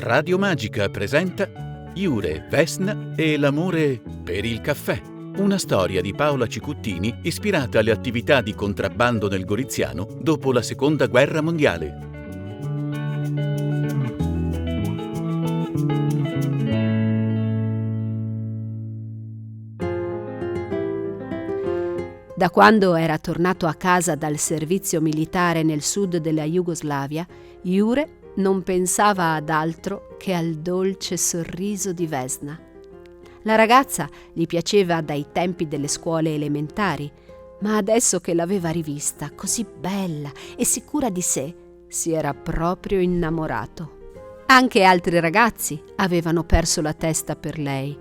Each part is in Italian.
Radio Magica presenta Jure, Vesna e l'amore per il caffè. Una storia di Paola Cicuttini ispirata alle attività di contrabbando nel Goriziano dopo la Seconda Guerra Mondiale. Da quando era tornato a casa dal servizio militare nel sud della Jugoslavia, Jure non pensava ad altro che al dolce sorriso di Vesna. La ragazza gli piaceva dai tempi delle scuole elementari, ma adesso che l'aveva rivista così bella e sicura di sé, si era proprio innamorato. Anche altri ragazzi avevano perso la testa per lei.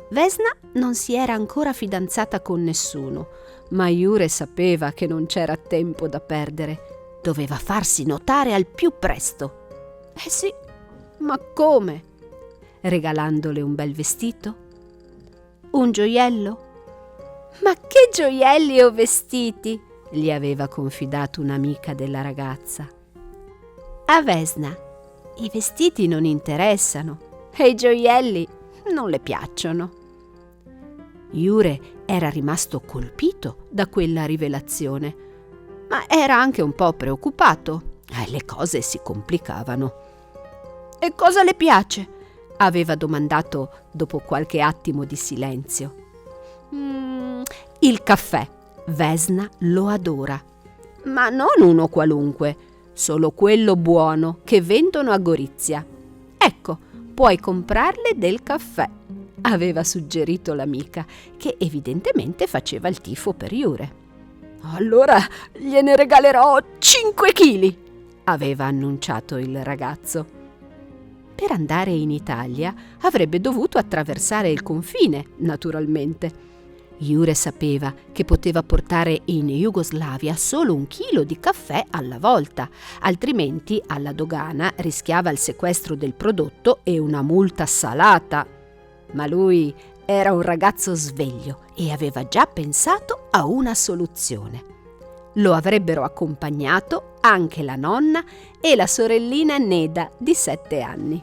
Vesna non si era ancora fidanzata con nessuno, ma Jure sapeva che non c'era tempo da perdere. Doveva farsi notare al più presto. Sì, ma come? Regalandole un bel vestito? Un gioiello? Ma che gioielli o vestiti? Gli aveva confidato un'amica della ragazza. A Vesna i vestiti non interessano e i gioielli non le piacciono. Jure era rimasto colpito da quella rivelazione, ma era anche un po' preoccupato. Le cose si complicavano. E cosa le piace? Aveva domandato dopo qualche attimo di silenzio. Il caffè. Vesna lo adora. Ma non uno qualunque, solo quello buono che vendono a Gorizia. Ecco, puoi comprarle del caffè, aveva suggerito l'amica, che evidentemente faceva il tifo per Jure. Allora gliene regalerò 5 chili, aveva annunciato il ragazzo. Per andare in Italia avrebbe dovuto attraversare il confine, naturalmente. Jure sapeva che poteva portare in Jugoslavia solo 1 chilo di caffè alla volta, altrimenti alla dogana rischiava il sequestro del prodotto e una multa salata. Ma lui era un ragazzo sveglio e aveva già pensato a una soluzione. Lo avrebbero accompagnato anche la nonna e la sorellina Neda di 7 anni.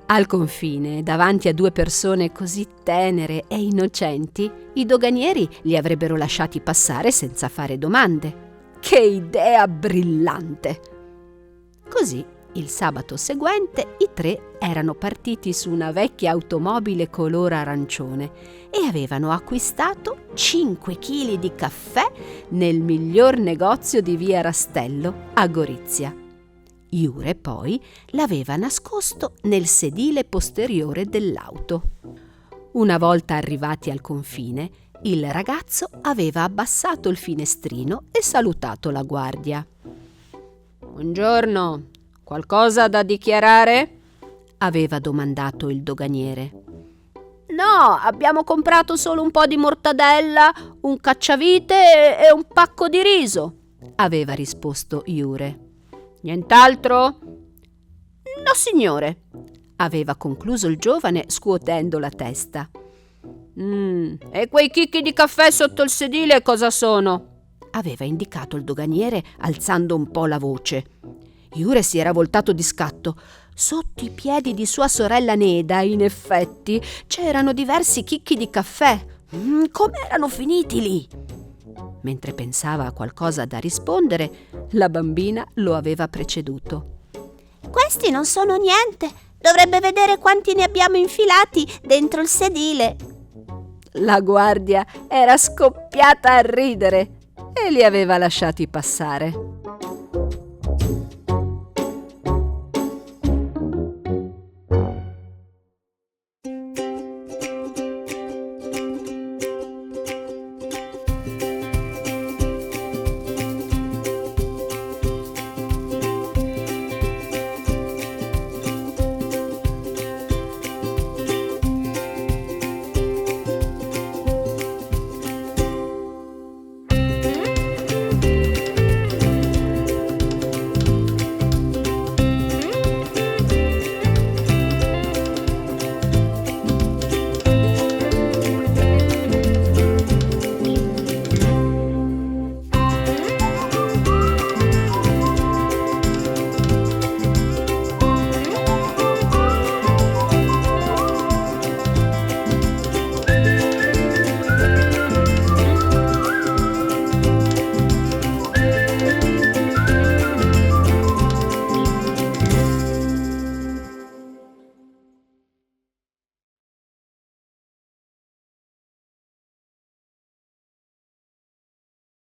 Al confine, davanti a 2 persone così tenere e innocenti, i doganieri li avrebbero lasciati passare senza fare domande. Che idea brillante! Così, il sabato seguente, i 3 erano partiti su una vecchia automobile color arancione e avevano acquistato 5 chili di caffè nel miglior negozio di via Rastello a Gorizia. Jure poi l'aveva nascosto nel sedile posteriore dell'auto. Una volta arrivati al confine, il ragazzo aveva abbassato il finestrino e salutato la guardia. «Buongiorno, qualcosa da dichiarare?» aveva domandato il doganiere. «No, abbiamo comprato solo un po' di mortadella, un cacciavite e un pacco di riso», aveva risposto Jure. «Nient'altro?» «No, signore», aveva concluso il giovane scuotendo la testa. «E quei chicchi di caffè sotto il sedile cosa sono?» aveva indicato il doganiere alzando un po' la voce. Jure si era voltato di scatto. Sotto i piedi di sua sorella Neda, in effetti, c'erano diversi chicchi di caffè. Come erano finiti lì? Mentre pensava a qualcosa da rispondere, la bambina lo aveva preceduto. «Questi non sono niente. Dovrebbe vedere quanti ne abbiamo infilati dentro il sedile». La guardia era scoppiata a ridere e li aveva lasciati passare.